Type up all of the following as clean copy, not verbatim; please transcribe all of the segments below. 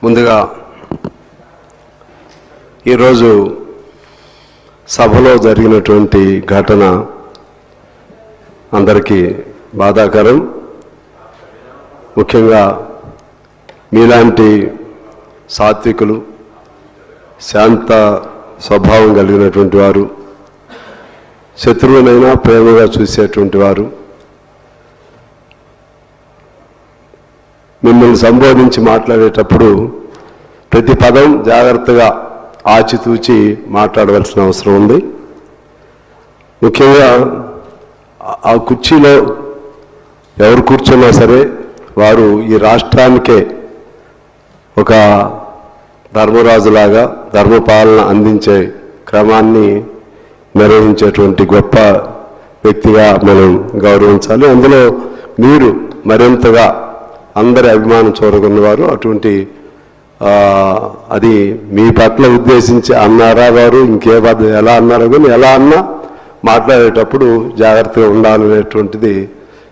ముందుగా ఈరోజు సభలో జరిగినటువంటి ఘటన అందరికీ బాధాకరం. ముఖ్యంగా మీలాంటి సాత్వికులు, శాంత స్వభావం కలిగినటువంటి వారు, శత్రువునైనా ప్రేమగా చూసేటువంటి వారు మిమ్మల్ని సంబోధించి మాట్లాడేటప్పుడు ప్రతి పదం జాగ్రత్తగా ఆచితూచి మాట్లాడవలసిన అవసరం ఉంది. ముఖ్యంగా ఆ కుర్చీలో ఎవరు కూర్చున్నా సరే వారు ఈ రాష్ట్రానికే ఒక ధర్మరాజులాగా ధర్మపాలన అందించే క్రమాన్ని నిర్వహించేటువంటి గొప్ప వ్యక్తిగా మనం గౌరవించాలి. అందులో మీరు మరింతగా అందరి అభిమానం చూరగొన్నవారు. అటువంటి అది మీ పట్ల ఉద్దేశించి అన్నారా వారు, ఇంకే ఎలా అన్నారో కానీ ఎలా అన్నా మాట్లాడేటప్పుడు జాగ్రత్తగా ఉండాలనేటువంటిది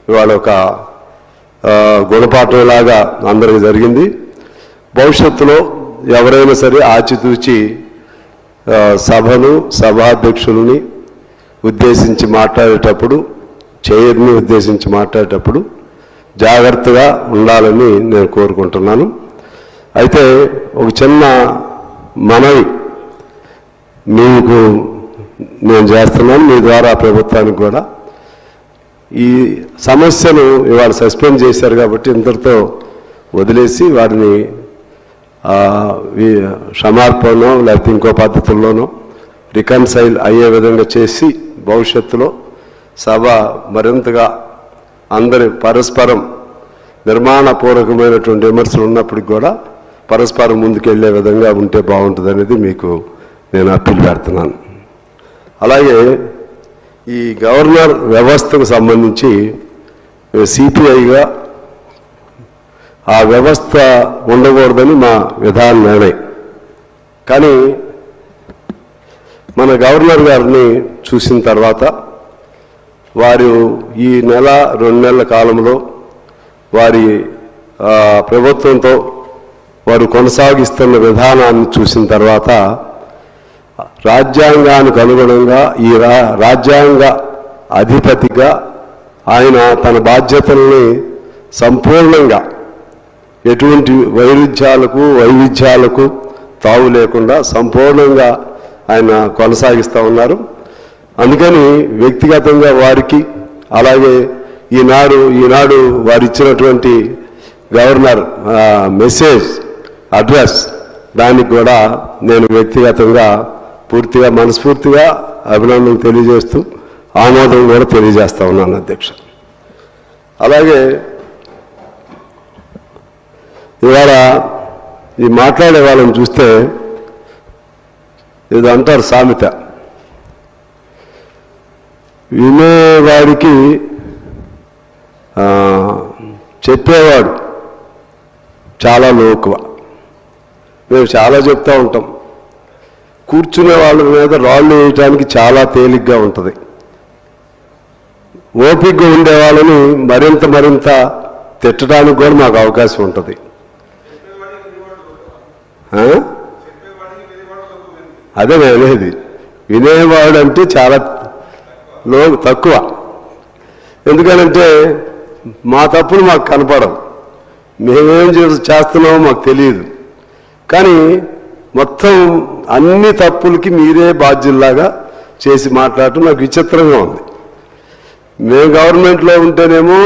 ఇవాళ ఒక గుణపాఠంలాగా అందరికి జరిగింది. భవిష్యత్తులో ఎవరైనా సరే ఆచితూచి సభను, సభాధ్యక్షుల్ని ఉద్దేశించి మాట్లాడేటప్పుడు, చైర్ని ఉద్దేశించి మాట్లాడేటప్పుడు జాగ్రత్తగా ఉండాలని నేను కోరుకుంటున్నాను. అయితే ఒక చిన్న మనవి మీకు నేను చేస్తున్నాను, మీ ద్వారా ప్రభుత్వానికి కూడా. ఈ సమస్యను ఇవాళ సస్పెండ్ చేశారు కాబట్టి ఇంతటితో వదిలేసి వారిని క్షమార్పణ లేకపోతే ఇంకో పద్ధతుల్లోనో రికన్సైల్ అయ్యే విధంగా చేసి భవిష్యత్తులో సభ మరింతగా అందరి పరస్పరం నిర్మాణపూర్వకమైనటువంటి విమర్శలు ఉన్నప్పటికి కూడా పరస్పరం ముందుకెళ్లే విధంగా ఉంటే బాగుంటుంది అనేది మీకు నేను అప్పీల్ పెడుతున్నాను. అలాగే ఈ గవర్నర్ వ్యవస్థకు సంబంధించి సిపిఐగా ఆ వ్యవస్థ ఉండకూడదని మా విధాన నిర్ణయం. కానీ మన గవర్నర్ గారిని చూసిన తర్వాత వారు ఈ నెల 2 నెలల కాలంలో వారి ప్రభుత్వంతో వారు కొనసాగిస్తున్న విధానాన్ని చూసిన తర్వాత రాజ్యాంగానికి అనుగుణంగా ఈ రాజ్యాంగ అధిపతిగా ఆయన తన బాధ్యతల్ని సంపూర్ణంగా ఎటువంటి వైవిధ్యాలకు తావు లేకుండా సంపూర్ణంగా ఆయన కొనసాగిస్తూ ఉన్నారు. అందుకని వ్యక్తిగతంగా వారికి, అలాగే ఈనాడు వారు ఇచ్చినటువంటి గవర్నర్ మెసేజ్ అడ్రస్ దానికి కూడా నేను వ్యక్తిగతంగా పూర్తిగా మనస్ఫూర్తిగా అభినందనలు తెలియజేస్తూ ఆమోదం కూడా తెలియజేస్తా ఉన్నాను అధ్యక్ష. అలాగే ఇవాళ ఈ మాట్లాడే వాళ్ళని చూస్తే ఇది అంటారు సామెత, వినేవాడికి చెప్పేవాడు చాలా లోకువ. మేము చాలా చెప్తూ ఉంటాం, కూర్చునే వాళ్ళ మీద రాళ్ళు వేయటానికి చాలా తేలిగ్గా ఉంటుంది. ఓపికగా ఉండే వాళ్ళని మరింత తిట్టడానికి కూడా మాకు అవకాశం ఉంటుంది. అదే నేను అనేది, వినేవాడు అంటే చాలా తక్కువ. ఎందుకనంటే మా తప్పులు మాకు కనపడవు, మేమేం చేస్తున్నామో మాకు తెలియదు. కానీ మొత్తం అన్ని తప్పులకి మీరే బాధ్యుల్లాగా చేసి మాట్లాడటం నాకు విచిత్రంగా ఉంది. మేము గవర్నమెంట్లో ఉంటేనేమో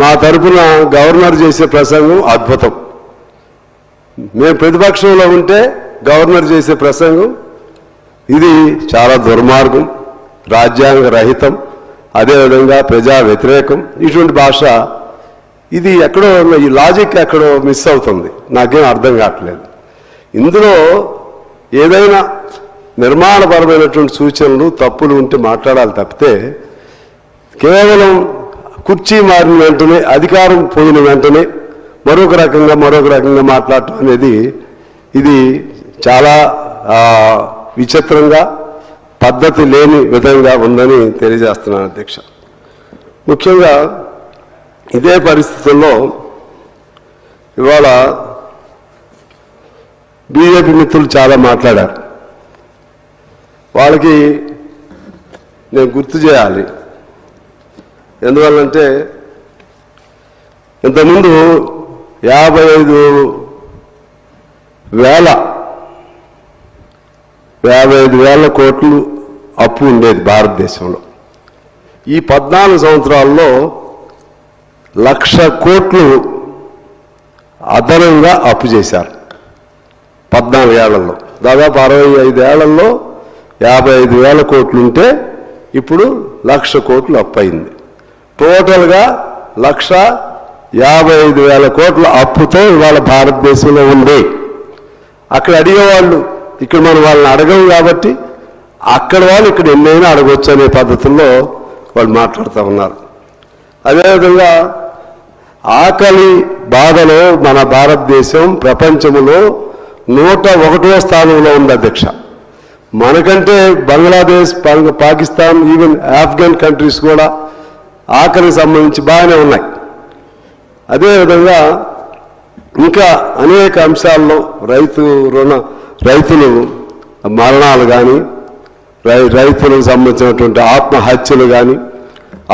మా తరపున గవర్నర్ చేసే ప్రసంగం అద్భుతం, మేము ప్రతిపక్షంలో ఉంటే గవర్నర్ చేసే ప్రసంగం ఇది చాలా దుర్మార్గం, రాజ్యాంగ రహితం, అదేవిధంగా ప్రజా వ్యతిరేకం. ఇటువంటి భాష ఇది ఎక్కడో ఈ లాజిక్ ఎక్కడో మిస్ అవుతుంది, నాకేం అర్థం కావట్లేదు. ఇందులో ఏదైనా నిర్మాణపరమైనటువంటి సూచనలు తప్పులు ఉంటే మాట్లాడాలి తప్పితే కేవలం కుర్చీ మారిన వెంటనే, అధికారం పోయిన వెంటనే మరొక రకంగా మాట్లాడటం అనేది ఇది చాలా విచిత్రంగా, పద్ధతి లేని విధంగా ఉందని తెలియజేస్తున్నాను అధ్యక్ష. ముఖ్యంగా ఇదే పరిస్థితుల్లో ఇవాళ బీజేపీ మిత్రులు చాలా మాట్లాడారు. వాళ్ళకి నేను గుర్తు చేయాలి. ఎందువల్లంటే ఇంతకుముందు 55,000 కోట్లు అప్పు ఉండేది భారతదేశంలో. ఈ 14 సంవత్సరాల్లో 1,00,000 కోట్లు అదనంగా అప్పు చేశారు. 14 ఏళ్లలో దాదాపు 65 ఏళ్లలో 55,000 కోట్లు ఉంటే ఇప్పుడు 1,00,000 కోట్లు అప్పు అయింది. టోటల్గా 1,55,000 కోట్ల అప్పుతో ఇవాళ భారతదేశంలో ఉంది. అక్కడ అడిగేవాళ్ళు ఇక్కడ మనం వాళ్ళని అడగం కాబట్టి అక్కడ వాళ్ళు ఇక్కడ ఎన్నైనా అడగొచ్చు అనే పద్ధతుల్లో వాళ్ళు మాట్లాడుతూ ఉన్నారు. అదేవిధంగా ఆకలి బాధలో మన భారతదేశం ప్రపంచంలో 101వ స్థానంలో ఉంది అధ్యక్ష. మనకంటే బంగ్లాదేశ్, పాకిస్తాన్, ఈవెన్ ఆఫ్ఘన్ కంట్రీస్ కూడా ఆకలికి సంబంధించి బాగానే ఉన్నాయి. అదేవిధంగా ఇంకా అనేక అంశాల్లో రైతులు మరణాలు కానీ, రైతులకు సంబంధించినటువంటి ఆత్మహత్యలు కానీ,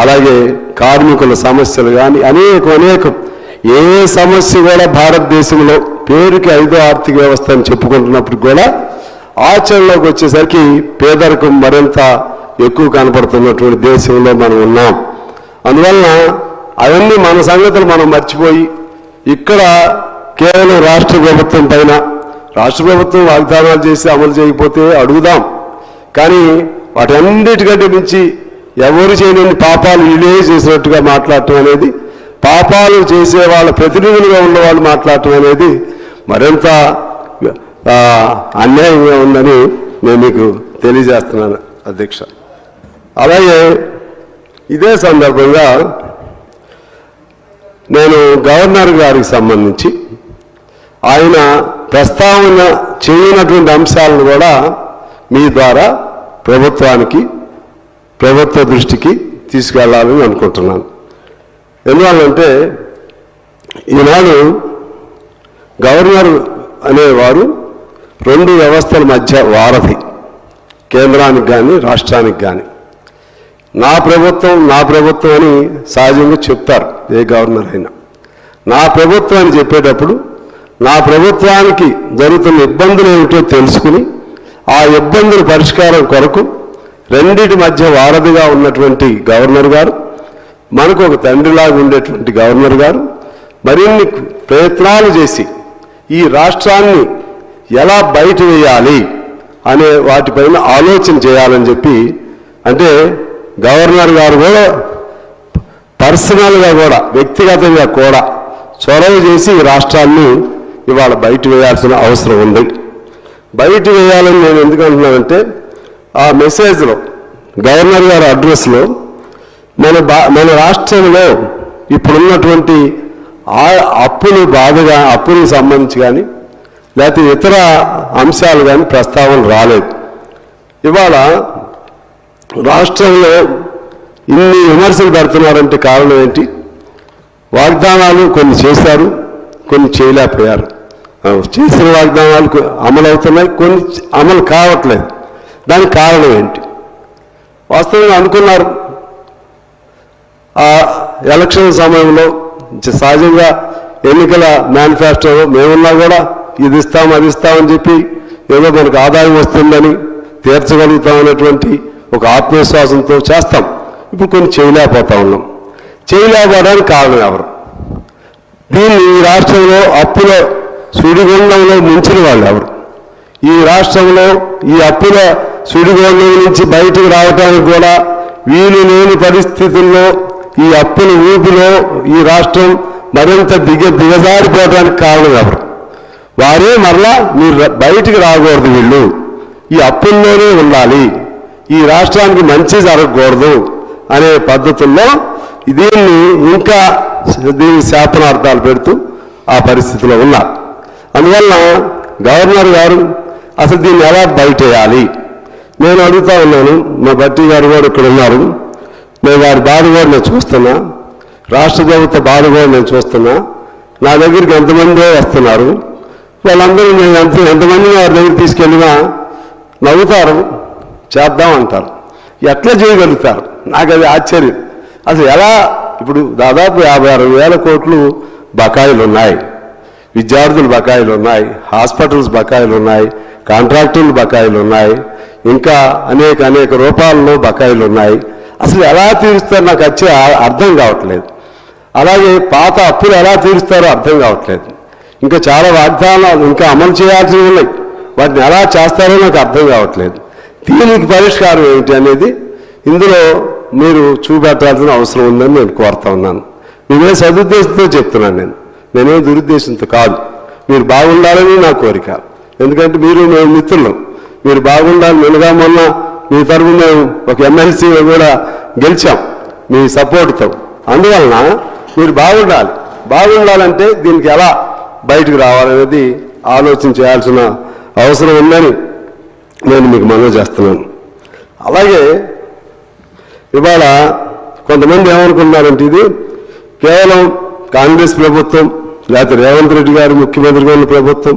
అలాగే కార్మికుల సమస్యలు కానీ అనేకం ఏ సమస్య కూడా భారతదేశంలో పేరుకి 5వ ఆర్థిక వ్యవస్థ అని చెప్పుకుంటున్నప్పుడు కూడా ఆచరణలోకి వచ్చేసరికి పేదరికం మరింత ఎక్కువ కనపడుతున్నటువంటి దేశంలో మనం ఉన్నాం. అందువలన అవన్నీ మన సంగతులు మనం మర్చిపోయి ఇక్కడ కేవలం రాష్ట్ర ప్రభుత్వం పైన, రాష్ట్ర ప్రభుత్వం వాగ్దానాలు చేసి అమలు చేయకపోతే అడుగుదాం, కానీ వాటన్నిటికంటే మించి ఎవరు చేయలేని పాపాలు వీళ్ళే చేసినట్టుగా మాట్లాడటం అనేది, పాపాలు చేసే వాళ్ళ ప్రతినిధులుగా ఉన్న వాళ్ళు మాట్లాడటం అనేది మరింత అన్యాయంగా ఉందని నేను మీకు తెలియజేస్తున్నాను అధ్యక్ష. అలాగే ఇదే సందర్భంగా నేను గవర్నర్ గారికి సంబంధించి ఆయన ప్రస్తావన చేయనటువంటి అంశాలను కూడా మీ ద్వారా ప్రభుత్వ దృష్టికి తీసుకెళ్లాలని అనుకుంటున్నాను. ఎందువల్లంటే ఈనాడు గవర్నర్ అనేవారు 2 వ్యవస్థల మధ్య వారధి, కేంద్రానికి కానీ రాష్ట్రానికి కానీ. నా ప్రభుత్వం అని సహజంగా చెప్తారు ఏ గవర్నర్ అయినా. నా ప్రభుత్వం అని చెప్పేటప్పుడు నా ప్రభుత్వానికి జరుగుతున్న ఇబ్బందులు ఏమిటో తెలుసుకుని ఆ ఇబ్బందుల పరిష్కారం కొరకు రెండిటి మధ్య వారధిగా ఉన్నటువంటి గవర్నర్ గారు, మనకు ఒక తండ్రిలాగా ఉండేటువంటి గవర్నర్ గారు మరిన్ని ప్రయత్నాలు చేసి ఈ రాష్ట్రాన్ని ఎలా బయట వేయాలి అనే వాటిపైన ఆలోచన చేయాలని చెప్పి, అంటే గవర్నర్ గారు కూడా పర్సనల్గా కూడా వ్యక్తిగతంగా కూడా చొరవ చేసి ఈ రాష్ట్రాన్ని ఇవాళ బయట వేయాల్సిన అవసరం ఉంది. బయట వేయాలని నేను ఎందుకు అంటున్నానంటే ఆ మెసేజ్లో గవర్నర్ గారి అడ్రస్లో మన రాష్ట్రంలో ఇప్పుడున్నటువంటి అప్పులకు సంబంధించి కానీ లేకపోతే ఇతర అంశాలు కానీ ప్రస్తావన రాలేదు. ఇవాళ రాష్ట్రంలో ఇన్ని విమర్శలు పెడుతున్నారంటే కారణం ఏంటి? వాగ్దానాలు కొన్ని చేశారు, కొన్ని చేయలేకపోయారు. చేసిన వాగ్దానాలు అమలు అవుతున్నాయి, కొన్ని అమలు కావట్లేదు. దానికి కారణం ఏంటి? వాస్తవంగా అనుకున్నారు ఆ ఎలక్షన్ సమయంలో సహజంగా ఎన్నికల మేనిఫెస్టోలో మేమున్నా కూడా ఇది ఇస్తాం అది ఇస్తామని చెప్పి ఏదో మనకు ఆదాయం వస్తుందని తీర్చగలుగుతామనేటువంటి ఒక ఆత్మవిశ్వాసంతో చేస్తాం. ఇప్పుడు కొన్ని చేయలేకపోతా ఉన్నాం. చేయలేకపోవడానికి కారణం ఎవరు? దీన్ని ఈ రాష్ట్రంలో అప్పుల సుడిగుండంలో ముంచిన వాళ్ళు ఎవరు? ఈ రాష్ట్రంలో ఈ అప్పుల సుడిగుండం నుంచి బయటకు రావడానికి కూడా వీలు లేని పరిస్థితుల్లో ఈ అప్పుల ఊపిలో ఈ రాష్ట్రం మరింత దిగజారిపోవడానికి కారణం ఎవరు? వారే మరలా మీరు బయటికి రాకూడదు, వీళ్ళు ఈ అప్పుల్లోనే ఉండాలి, ఈ రాష్ట్రానికి మంచి జరగకూడదు అనే పద్ధతుల్లో దీన్ని ఇంకా దీనికి శాపనార్థాలు పెడుతూ ఆ పరిస్థితిలో ఉన్నారు. అందువల్ల గవర్నర్ గారు అసలు దీన్ని ఎలా బయటేయాలి నేను అడుగుతా ఉన్నాను. మా భట్టి గారు కూడా ఇక్కడ ఉన్నారు. నేను వారి బాధ కూడా నేను చూస్తున్నా, రాష్ట్ర ప్రభుత్వ బాధ కూడా నేను చూస్తున్నా. నా దగ్గరికి ఎంతమందో వస్తున్నారు, వాళ్ళందరూ నేను ఎంతమంది వారి దగ్గర తీసుకెళ్ళినా నవ్వుతారు, చేద్దాం అంటారు. ఎట్లా చేయగలుగుతారు? నాకు అది ఆశ్చర్యం. అసలు ఎలా? ఇప్పుడు దాదాపు 56,000 కోట్లు బకాయిలు ఉన్నాయి, విద్యార్థుల బకాయిలు ఉన్నాయి, హాస్పిటల్స్ బకాయిలు ఉన్నాయి, కాంట్రాక్టర్లు బకాయిలు ఉన్నాయి, ఇంకా అనేక రూపాయల్లో బకాయిలు ఉన్నాయి. అసలు ఎలా తీరుస్తారో నాకు అర్థం కావట్లేదు. అలాగే పాత అప్పులు ఎలా తీరుస్తారో అర్థం కావట్లేదు. ఇంకా చాలా వాగ్దానాలు ఇంకా అమలు చేయాల్సి ఉన్నాయి, వాటిని ఎలా చేస్తారో నాకు అర్థం కావట్లేదు. దీనికి పరిష్కారం ఏమిటి అనేది ఇందులో మీరు చూపెట్టాల్సిన అవసరం ఉందని నేను కోరుతా ఉన్నాను. నేనే సదుద్దేశంతో చెప్తున్నాను, నేనే దురుద్దేశంతో కాదు. మీరు బాగుండాలని నా కోరిక. ఎందుకంటే మేము మిత్రులు, మీరు బాగుండాలి. మొన్న మీ తరఫున మేము ఒక ఎమ్మెల్సీ కూడా గెలిచాం మీ సపోర్ట్తో. అందువలన మీరు బాగుండాలంటే దీనికి ఎలా బయటకు రావాలనేది ఆలోచన చేయాల్సిన అవసరం ఉందని నేను మీకు మనవి చేస్తున్నాను. అలాగే ఇవాళ కొంతమంది ఏమనుకున్నారంటే ఇది కేవలం కాంగ్రెస్ ప్రభుత్వం లేకపోతే రేవంత్ రెడ్డి గారు ముఖ్యమంత్రిగా ఉన్న ప్రభుత్వం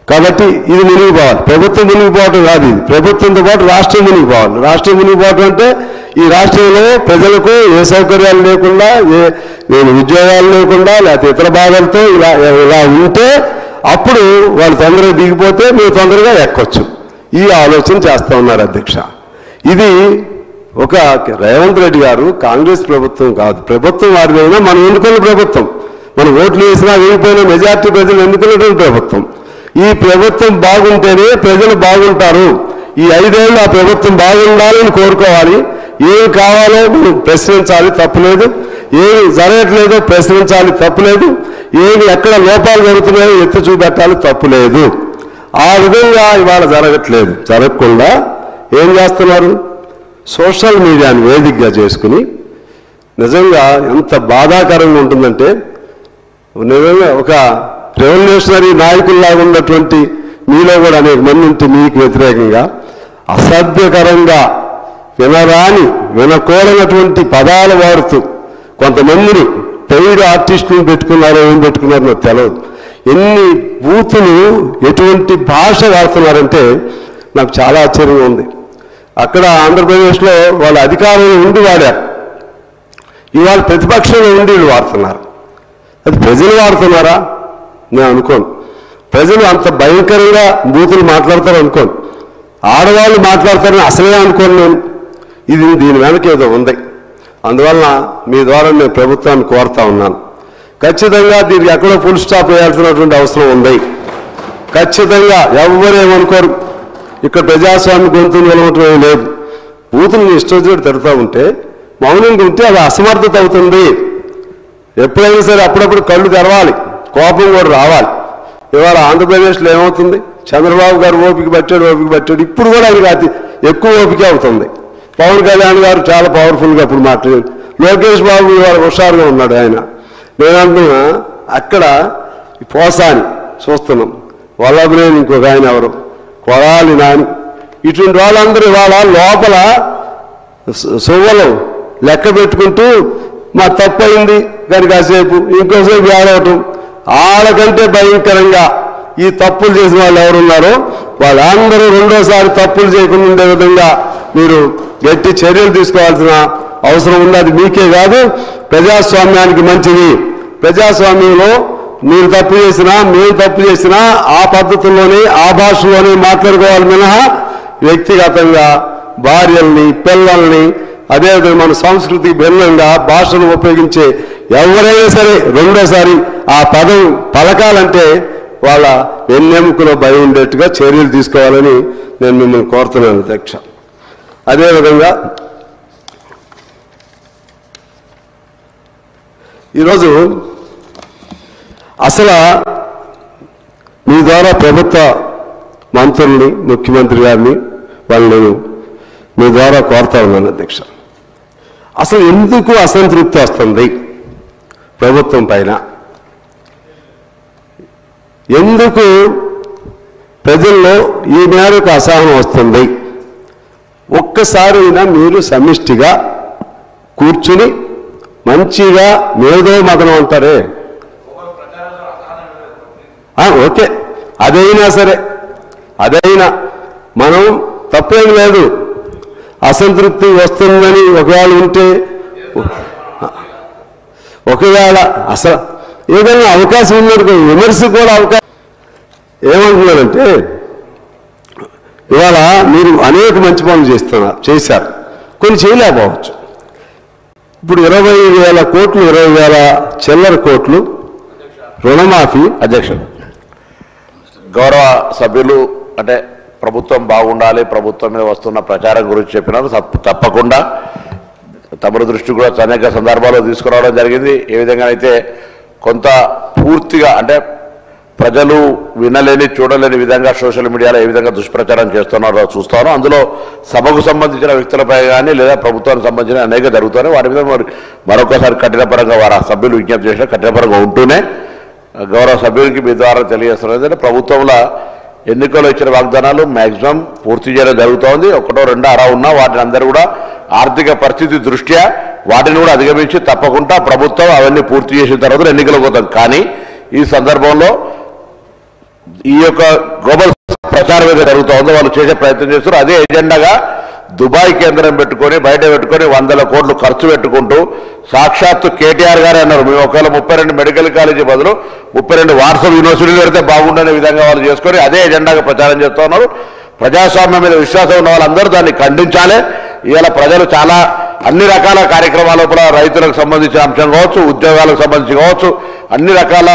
కాబట్టి ఇది మునిగిపోవాలి. ప్రభుత్వం మునిగిపోవటం కాదు, ఇది ప్రభుత్వంతో పాటు రాష్ట్రం మునిగిపోవాలి. రాష్ట్రం మునిగిపోవటం అంటే ఈ రాష్ట్రంలో ప్రజలకు ఏ సౌకర్యాలు లేకుండా, ఉద్యోగాలు లేకుండా, లేకపోతే ఇతర బాధలతో ఇలా ఉంటే అప్పుడు వాళ్ళు తొందరగా దిగిపోతే మీరు తొందరగా ఎక్కొచ్చు. ఈ ఆలోచన చేస్తూ ఉన్నారు అధ్యక్ష. ఇది ఒక రేవంత్ రెడ్డి గారు కాంగ్రెస్ ప్రభుత్వం కాదు, ప్రభుత్వం వారిదైనా మనం ఎన్నుకున్న ప్రభుత్వం, మనం ఓట్లు వేసినా వేయకపోయినా మెజార్టీ ప్రజలు ఎన్నుకున్నటువంటి ప్రభుత్వం. ఈ ప్రభుత్వం బాగుంటేనే ప్రజలు బాగుంటారు. ఈ 5 ఏళ్ళు ఆ ప్రభుత్వం బాగుండాలని కోరుకోవాలి. ఏమి కావాలో మనం ప్రశ్నించాలి, తప్పులేదు. ఏమి జరగట్లేదో ప్రశ్నించాలి, తప్పులేదు. ఏమి ఎక్కడ లోపాలు జరుగుతున్నాయో ఎత్తి చూపెట్టాలి, తప్పులేదు. ఆ విధంగా ఇవాళ జరగట్లేదు. జరగకుండా ఏం చేస్తున్నారు? సోషల్ మీడియాని వేదికగా చేసుకుని నిజంగా ఎంత బాధాకరంగా ఉంటుందంటే, నిజంగా ఒక రెవల్యూషనరీ నాయకుల్లాగా ఉన్నటువంటి మీలో కూడా అనేక మంది ఉంటే మీకు వ్యతిరేకంగా అసభ్యకరంగా వినకూడనటువంటి పదాలు వాడుతూ కొంతమందిని పెయిడ్ ఆర్టిస్టులను పెట్టుకున్నారో ఏం పెట్టుకున్నారో నాకు తెలియదు. ఎన్ని బూతులు ఎటువంటి భాష వాడుతున్నారంటే నాకు చాలా ఆశ్చర్యంగా ఉంది. అక్కడ ఆంధ్రప్రదేశ్లో వాళ్ళ అధికారంలో ఉండి వాడారు, ఇవాళ ప్రతిపక్షంలో ఉండి వీళ్ళు వాడుతున్నారు. అది ప్రజలు వాడుతున్నారా? నేను అనుకోను. ప్రజలు అంత భయంకరంగా బూతులు మాట్లాడతారు అనుకోను. ఆడవాళ్ళు మాట్లాడతారని అసలే అనుకోను నేను. దీని వెనక ఏదో ఉంది. అందువలన మీ ద్వారా నేను ప్రభుత్వాన్ని కోరుతా ఉన్నాను, ఖచ్చితంగా దీనికి ఎక్కడో ఫుల్ స్టాప్ వేయాల్సినటువంటి అవసరం ఉంది. ఖచ్చితంగా ఎవరేమనుకోరు. ఇక్కడ ప్రజాస్వామ్య గొంతులు నిలవటం లేదు. బూతులు ఇష్టం తిడతా ఉంటే మౌనంగా ఉంటే అది అసమర్థత అవుతుంది. ఎప్పుడైనా సరే అప్పుడప్పుడు కళ్ళు తెరవాలి, కోపం కూడా రావాలి. ఇవాళ ఆంధ్రప్రదేశ్లో ఏమవుతుంది? చంద్రబాబు గారు ఓపిక పట్టాడు. ఇప్పుడు కూడా ఆయనకి ఎక్కువ ఓపిక అవుతుంది. పవన్ కళ్యాణ్ గారు చాలా పవర్ఫుల్గా ఇప్పుడు మాట్లాడారు. లోకేష్ బాబు ఇవాళ హుషారుగా ఉన్నాడు. ఆయన నేనంటున్నా అక్కడ పోసాని చూస్తున్నాం, వల్లభనేని ఇంకొక ఆయన ఎవరు కొడాలి నాని, ఇటువంటి వాళ్ళందరూ ఇవాళ లోపల సువ్వలు లెక్క పెట్టుకుంటూ మా తప్పయింది కానీ కాసేపు ఇంకోసేపు ఏడవటం. వాళ్ళకంటే భయంకరంగా ఈ తప్పులు చేసిన వాళ్ళు ఎవరున్నారో వాళ్ళందరూ రెండోసారి తప్పులు చేయకుండా ఉండే విధంగా మీరు గట్టి చర్యలు తీసుకోవాల్సిన అవసరం ఉంది. అది మీకే కాదు, ప్రజాస్వామ్యానికి మంచిది. ప్రజాస్వామ్యంలో మీరు తప్పు చేసినా మేము తప్పు చేసినా ఆ పద్ధతుల్లోనే ఆ భాషలోనే మాట్లాడుకోవాలి మినహా వ్యక్తిగతంగా భార్యల్ని పిల్లల్ని అదేవిధంగా మన సంస్కృతికి భిన్నంగా భాషను ఉపయోగించే ఎవరైనా సరే రెండోసారి ఆ పదం పలకాలంటే వాళ్ళ వెన్నెముకలో భయం ఉండేట్టుగా చర్యలు తీసుకోవాలని నేను మిమ్మల్ని కోరుతున్నాను అధ్యక్ష. అదేవిధంగా ఈరోజు అసలు మీ ద్వారా ప్రభుత్వ మంత్రుల్ని ముఖ్యమంత్రి గారిని వాళ్ళని మీ ద్వారా కోరుతా ఉన్నాను అధ్యక్ష. అసలు ఎందుకు అసంతృప్తి వస్తుంది ప్రభుత్వం పైన? ఎందుకు ప్రజల్లో ఈ మేరకు అసహనం వస్తుంది? ఒక్కసారైనా మీరు సమిష్టిగా కూర్చుని మంచిగా మేధో మదనం అంటారే ఓకే, అదైనా సరే, అదైనా మనం తప్పేం లేదు. అసంతృప్తి వస్తుందని ఒకవేళ ఉంటే, ఒకవేళ అసలు ఏదైనా అవకాశం ఉన్నట్టు విమర్శ కూడా అవకాశం. ఏమంటున్నారంటే ఇవాళ మీరు అనేక మంచి పనులు చేశారు, కొన్ని చేయలేకపోవచ్చు. ఇప్పుడు 20,000 కోట్లు, 20,000 చిల్లర కోట్లు రుణమాఫీ. అధ్యక్షుడు, గౌరవ సభ్యులు అంటే ప్రభుత్వం బాగుండాలి, ప్రభుత్వం మీద వస్తున్న ప్రచారం గురించి చెప్పినారు. తప్పకుండా తమరి దృష్టి కూడా అనేక సందర్భాల్లో తీసుకురావడం జరిగింది. ఏ విధంగా అయితే కొంత పూర్తిగా అంటే ప్రజలు వినలేని చూడలేని విధంగా సోషల్ మీడియాలో ఏ విధంగా దుష్ప్రచారం చేస్తున్నారో చూస్తారో, అందులో సభకు సంబంధించిన వ్యక్తులపై కానీ లేదా ప్రభుత్వానికి సంబంధించిన అనేక జరుగుతున్నాయి. వాటి మీద మరొకసారి కఠినపరంగా వారు ఆ సభ్యులు విజ్ఞప్తి చేసిన కఠినపరంగా ఉంటూనే గౌరవ సభ్యునికి మీ ద్వారా తెలియజేస్తున్నారు. ఏంటంటే ప్రభుత్వంలో ఎన్నికల్లో ఇచ్చిన వాగ్దానాలు మ్యాక్సిమం పూర్తి చేయడం జరుగుతోంది. ఒకటో రెండో అరా ఉన్నా వాటిని అందరూ కూడా ఆర్థిక పరిస్థితి దృష్ట్యా వాటిని కూడా అధిగమించి తప్పకుండా ప్రభుత్వం అవన్నీ పూర్తి చేసిన తర్వాత ఎన్నికలకు పోతాం. కానీ ఈ సందర్భంలో ఈ యొక్క గ్లోబల్ ప్రచారం ఏదైతే జరుగుతుందో వాళ్ళు చేసే ప్రయత్నం చేస్తారు. అదే ఎజెండాగా దుబాయ్ కేంద్రం పెట్టుకొని బయట పెట్టుకొని 100 కోట్లు ఖర్చు పెట్టుకుంటూ సాక్షాత్తు కేటీఆర్ గారే అన్నారు, మేము ఒకవేళ 32 మెడికల్ కాలేజీ బదులు 32 వాట్సాప్ యూనివర్సిటీలు పెడితే బాగుండనే విధంగా వాళ్ళు చేసుకొని అదే ఎజెండాగా ప్రచారం చేస్తూ ఉన్నారు. ప్రజాస్వామ్యం మీద విశ్వాసం ఉన్న వాళ్ళందరూ దాన్ని ఖండించాలి. ఇవాళ ప్రజలు చాలా అన్ని రకాల కార్యక్రమాల లోపల రైతులకు సంబంధించిన అంశం కావచ్చు, ఉద్యోగాలకు సంబంధించి కావచ్చు, అన్ని రకాల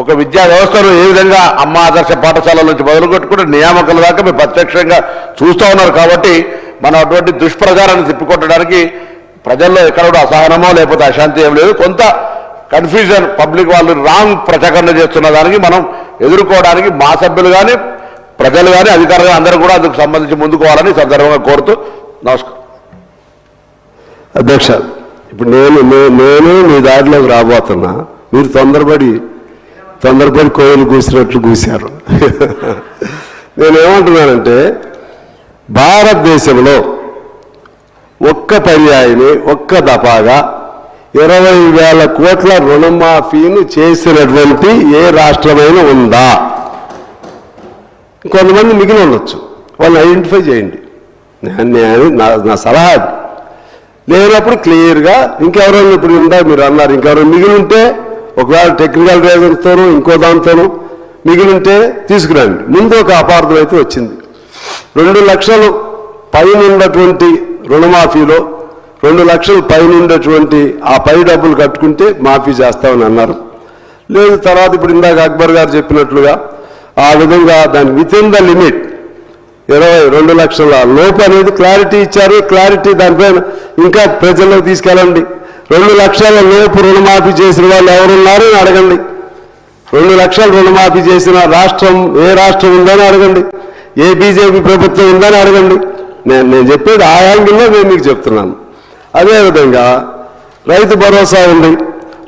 ఒక విద్యా వ్యవస్థను ఏ విధంగా అమ్మ ఆదర్శ పాఠశాలల నుంచి మొదలు కొట్టుకుంటే నియామకాల దాకా మీరు ప్రత్యక్షంగా చూస్తూ ఉన్నారు. కాబట్టి మనం అటువంటి దుష్ప్రచారాన్ని తిప్పికొట్టడానికి ప్రజల్లో ఎక్కడ కూడా అసహనమో లేకపోతే అశాంతి ఏం లేదు. కొంత కన్ఫ్యూజన్ పబ్లిక్ వాళ్ళు రాంగ్ ప్రచారణ చేస్తున్న దానికి మనం ఎదుర్కోవడానికి మా సభ్యులు కానీ ప్రజలు కానీ అధికారులు అందరూ కూడా అందుకు సంబంధించి ముందుకోవాలని సందర్భంగా కోరుతూ నమస్కారం. అధ్యక్ష, ఇప్పుడు నేను మీ దారిలోకి రాబోతున్నా, మీరు తొందరపడి కోయిలు కూసినట్లు కూశారు. నేనేమంటున్నానంటే భారతదేశంలో ఒక్క పర్యాయమే ఒక్క దఫాగా 20,000 కోట్ల రుణమాఫీని చేసినటువంటి ఏ రాష్ట్రమైనా ఉందా? కొంతమంది మిగిలి ఉండొచ్చు, వాళ్ళని ఐడెంటిఫై చేయండి. నా సలహా లేనప్పుడు క్లియర్గా ఇంకెవరైనా ఇప్పుడు ఉందా మీరు అన్నారు, ఇంకెవరైనా మిగిలి ఉంటే ఒకవేళ టెక్నికల్ రీజన్స్తోనూ ఇంకో దాంతోనూ మిగిలి ఉంటే తీసుకురండి. ముందు ఒక అపార్థం అయితే వచ్చింది. 2 లక్షలు పైన ఉన్నటువంటి రుణమాఫీలో 2 లక్షలు పైన ఉండేటువంటి ఆ పై డబ్బులు కట్టుకుంటే మాఫీ చేస్తామని అన్నారు. లేదు తర్వాత ఇప్పుడు ఇందాక అక్బర్ గారు చెప్పినట్లుగా ఆ విధంగా దాని విత్ ఇన్ ద లిమిట్ 22 లక్షల లోపు అనేది క్లారిటీ ఇచ్చారు. క్లారిటీ దానిపైన ఇంకా ప్రజల్లోకి తీసుకెళ్ళండి. 2 లక్షల లోపు రుణమాఫీ చేసిన వాళ్ళు ఎవరున్నారో అని అడగండి. 2 లక్షలు రుణమాఫీ చేసిన రాష్ట్రం ఏ రాష్ట్రం ఉందని అడగండి. ఏ బీజేపీ ప్రభుత్వం ఉందని అడగండి. నేను చెప్పేది ఆ యాంగిల్లో నేను మీకు చెప్తున్నాను. అదేవిధంగా రైతు భరోసా ఉంది.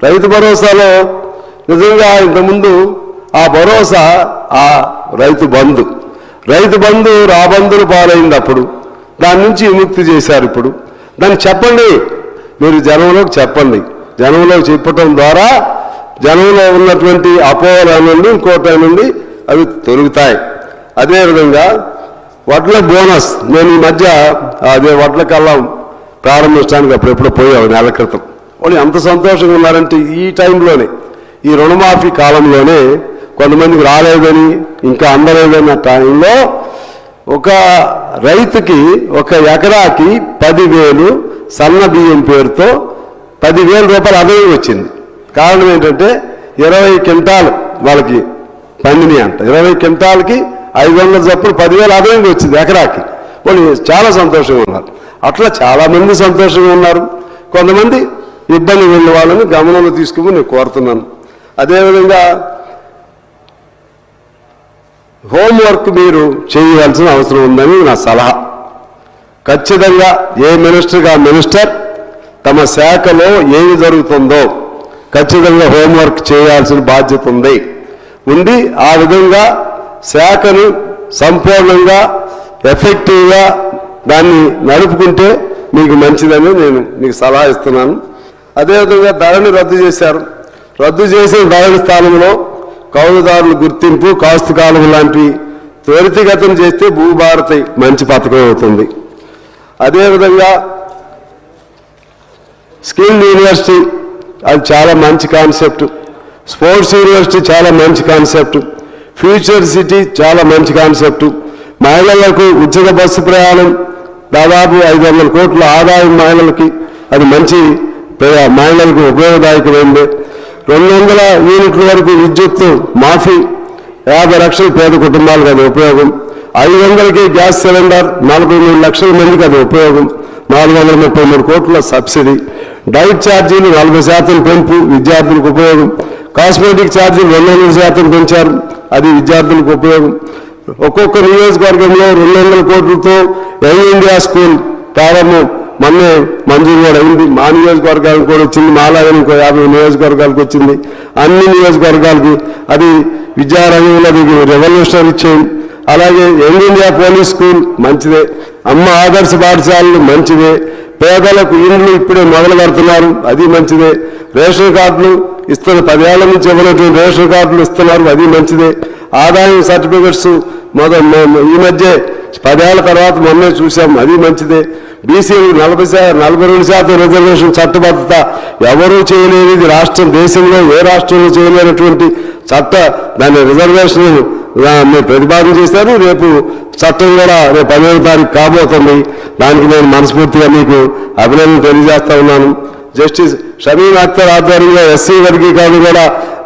రైతు భరోసాలో నిజంగా ఇంతకుముందు ఆ భరోసా ఆ రైతు బంధు రాబందులు పాలైంది. అప్పుడు దాని నుంచి విముక్తి చేశారు. ఇప్పుడు దాన్ని చెప్పండి, మీరు జనంలోకి చెప్పండి. జనంలోకి చెప్పటం ద్వారా జనంలో ఉన్నటువంటి అపోహల నుండి ఇంకోటి నుండి అవి తొలుగుతాయి. అదేవిధంగా వడ్ల బోనస్, నేను ఈ మధ్య అదే వడ్ల కల్లం ప్రారంభించడానికి అప్పుడెప్పుడు పోయావు 1 నెల క్రితం. వాళ్ళు ఎంత సంతోషంగా ఉన్నారంటే ఈ టైంలోనే, ఈ రుణమాఫీ కాలంలోనే కొంతమందికి రాలేదని ఇంకా అందలేదన్న టైంలో ఒక రైతుకి 1 ఎకరాకి 10,000 సన్న బియ్యం పేరుతో 10,000 రూపాయలు ఆదాయం వచ్చింది. కారణం ఏంటంటే 20 క్వింటాలు వాళ్ళకి పండిని అంట. 20 క్వింటాలకి 500 చొప్పున 10,000 ఆదాయం వచ్చింది ఎకరాకి. వాళ్ళు చాలా సంతోషంగా ఉన్నారు. అట్లా చాలామంది సంతోషంగా ఉన్నారు. కొంతమంది ఇబ్బంది వెళ్ళిన వాళ్ళని గమనంలో తీసుకోమని నేను కోరుతున్నాను. అదేవిధంగా హోంవర్క్ మీరు చేయవలసిన అవసరం ఉందని నా సలహా. ఖచ్చితంగా ఏ మినిస్టర్ తమ శాఖలో ఏమి జరుగుతుందో ఖచ్చితంగా హోంవర్క్ చేయాల్సిన బాధ్యత ఉండి ఆ విధంగా శాఖను సంపూర్ణంగా ఎఫెక్టివ్గా దాన్ని నడుపుకుంటే మీకు మంచిదని నేను మీకు సలహా ఇస్తున్నాను. అదేవిధంగా ధరని రద్దు చేశారు. రద్దు చేసిన ధరల స్థానంలో కౌలుదారుల గుర్తింపు, కాస్తు కాలం లాంటివి త్వరితగతం చేస్తే భూభారతి మంచి పథకం అవుతుంది. అదేవిధంగా స్కిల్ యూనివర్సిటీ అది చాలా మంచి కాన్సెప్ట్, స్పోర్ట్స్ యూనివర్సిటీ చాలా మంచి కాన్సెప్ట్, ఫ్యూచర్ సిటీ చాలా మంచి కాన్సెప్ట్, మహిళలకు ఉచిత బస్సు ప్రయాణం దాదాపు 500 కోట్ల ఆదాయం మహిళలకి, అది మంచి మహిళలకు ఉపయోగదాయకమైంది. 200 యూనిట్ల వరకు విద్యుత్ మాఫీ, 50 లక్షల పేద కుటుంబాలకు అది ఉపయోగం. 500కి గ్యాస్ సిలిండర్ 43 లక్షల మందికి అది ఉపయోగం. 433 కోట్ల సబ్సిడీ. డైట్ ఛార్జీలు 40% పెంపు, విద్యార్థులకు ఉపయోగం. కాస్మెటిక్ ఛార్జీలు 200% పెంచారు, అది విద్యార్థులకు ఉపయోగం. ఒక్కొక్క నియోజకవర్గంలో 200 కోట్లతో యంగ్ ఇండియా స్కూల్ ప్రారంభం మొన్నే మంజూరు కూడా అయింది. మా నియోజకవర్గానికి కూడా వచ్చింది, మాలాగా ఇంకో 50 నియోజకవర్గాలకు వచ్చింది. అన్ని నియోజకవర్గాలకి అది విద్యారంగంలో రెవల్యూషనరీ చేంజ్. అలాగే యంగ్ ఇండియా పోలీస్ స్కూల్ మంచిదే, అమ్మ ఆదర్శ పాఠశాలలు మంచిదే, పేదలకు ఇండ్లు ఇప్పుడే మొదలు పెడుతున్నారు, అది మంచిదే. రేషన్ కార్డులు ఇస్తున్న 10 ఏళ్ల నుంచి ఇవ్వనటువంటి రేషన్ కార్డులు ఇస్తున్నారు, అది మంచిదే. ఆదాయం సర్టిఫికెట్స్ ఈ మధ్య 10 ఏళ్ల తర్వాత మొన్నే చూసాం, అది మంచిదే. బీసీలు 42% రిజర్వేషన్ చట్టబద్ధత ఎవరూ చేయలేనిది రాష్ట్రం, దేశంలో ఏ రాష్ట్రంలో చేయలేనటువంటి దాన్ని రిజర్వేషన్ మీరు ప్రతిపాదన చేశారు. రేపు చట్టం కూడా రేపు 15వ తారీఖు కాబోతుంది. దానికి నేను మనస్ఫూర్తిగా మీకు అభినందన తెలియజేస్తా ఉన్నాను. జస్టిస్ షమీన్ అఖ్తర్ ఆధ్వర్యంలో ఎస్సీ వర్గీకరణ కూడా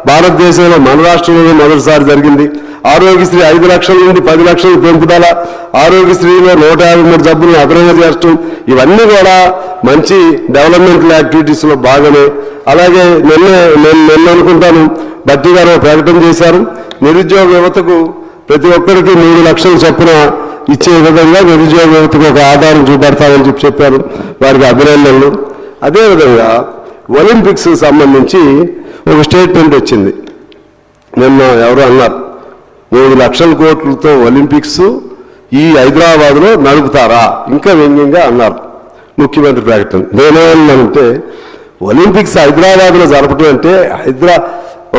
భారతదేశంలో మన రాష్ట్రంలో మొదటిసారి జరిగింది. ఆరోగ్యశ్రీ 5 లక్షల నుండి 10 లక్షల పెంపుదల, ఆరోగ్యశ్రీలో 153 జబ్బులను అదనంగా చేర్చడం, ఇవన్నీ కూడా మంచి డెవలప్మెంటల్ యాక్టివిటీస్లో భాగమే. అలాగే నిన్న అనుకుంటాను భట్టి గారు ప్రకటన చేశారు, నిరుద్యోగ యువతకు ప్రతి ఒక్కరికి 3 లక్షల చొప్పున ఇచ్చే విధంగా నిరుద్యోగ యువతకు ఒక ఆధారం చూపెడతామని చెప్పారు, వారికి అభినందనలు. అదేవిధంగా ఒలింపిక్స్ సంబంధించి ఒక స్టేట్మెంట్ వచ్చింది. నిన్న ఎవరో అన్నారు 3 లక్షల కోట్లతో ఒలింపిక్స్ ఈ హైదరాబాద్లో నడుపుతారా, ఇంకా వ్యంగ్యంగా అన్నారు ముఖ్యమంత్రి ప్రకటన. నేనేమన్నానంటే ఒలింపిక్స్ హైదరాబాద్లో జరపటం అంటే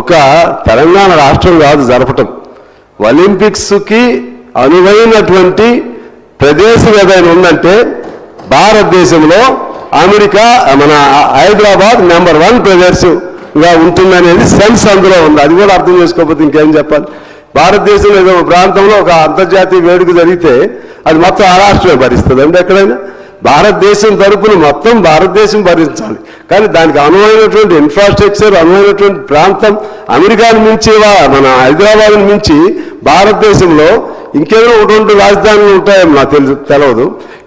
ఒక తెలంగాణ రాష్ట్రం కాదు జరపటం, ఒలింపిక్స్కి అనువైనటువంటి ప్రదేశం ఏదైనా ఉందంటే భారతదేశంలో అమెరికా మన హైదరాబాద్ నెంబర్ 1 ప్రదేశంగా ఉంటుందనేది సెన్స్ అందులో ఉంది. అది కూడా అర్థం చేసుకోకపోతే ఇంకేం చెప్పాలి. భారతదేశంలో ఏదో ప్రాంతంలో ఒక అంతర్జాతీయ వేడుక జరిగితే అది మొత్తం ఆ రాష్ట్రమే భరిస్తుంది అంటే ఎక్కడైనా భారతదేశం తరపున మొత్తం భారతదేశం భరించాలి. కానీ దానికి అనువైనటువంటి ఇన్ఫ్రాస్ట్రక్చర్, అనువైనటువంటి ప్రాంతం అమెరికాను మించి మన హైదరాబాద్ను మించి భారతదేశంలో ఇంకేదో 1-2 రాజధానులు ఉంటాయేమో నాకు తెలియదు.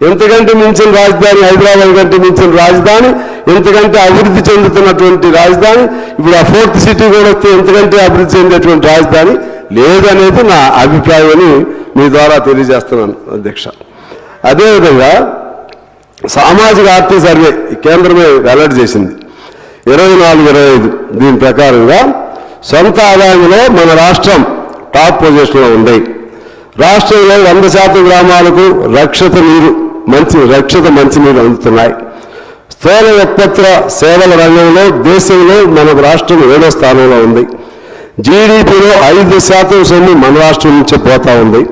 ఎంతకంటే మించిన రాజధాని హైదరాబాద్ కంటే మించిన రాజధాని, ఎంతకంటే అభివృద్ధి చెందుతున్నటువంటి రాజధాని, ఇప్పుడు ఆ 4th సిటీ కూడా వస్తే ఎంతకంటే అభివృద్ధి చెందేటువంటి రాజధాని లేదనేది నా అభిప్రాయం అని మీ ద్వారా తెలియజేస్తున్నాను అధ్యక్ష. అదేవిధంగా సామాజిక ఆర్థిక సర్వే కేంద్రమే వెల్లడి చేసింది 24-25. దీని ప్రకారంగా సొంత ఆదాయంలో మన రాష్ట్రం టాప్ పొజిషన్లో ఉంది. రాష్ట్రంలో 100% గ్రామాలకు రక్షిత మంచినీరు అందుతున్నాయి. స్థూల ఉత్పత్తుల సేవల రంగంలో దేశంలో మన రాష్ట్రం 7వ స్థానంలో ఉంది. జీడీపీలో 5% సొమ్ము మన రాష్ట్రం నుంచే పోతా ఉంది.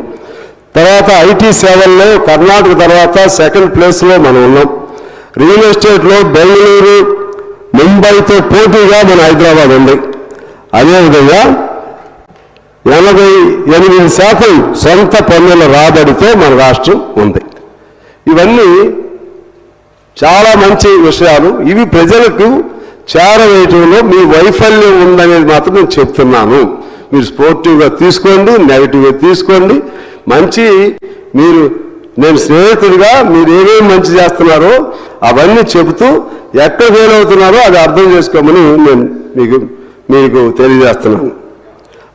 తర్వాత ఐటీ సేవల్లో కర్ణాటక తర్వాత 2nd ప్లేస్లో మనం ఉన్నాం. రియల్ ఎస్టేట్లో బెంగళూరు, ముంబైతో పోటీగా మన హైదరాబాద్ ఉంది. అదేవిధంగా 88% సొంత పన్నుల రాబడితో మన రాష్ట్రం ఉంది. ఇవన్నీ చాలా మంచి విషయాలు. ఇవి ప్రజలకు చేరవేయటంలో మీ వైఫల్యం ఉందనేది మాత్రం నేను చెప్తున్నాను. మీరు స్పోర్టివ్గా తీసుకోండి, నెగిటివ్గా తీసుకోండి. నేను స్నేహితుడిగా మీరు ఏమేమి మంచి చేస్తున్నారో అవన్నీ చెబుతూ ఎక్కడ ఫెయిల్ అవుతున్నారో అది అర్థం చేసుకోమని నేను మీకు తెలియజేస్తున్నాను.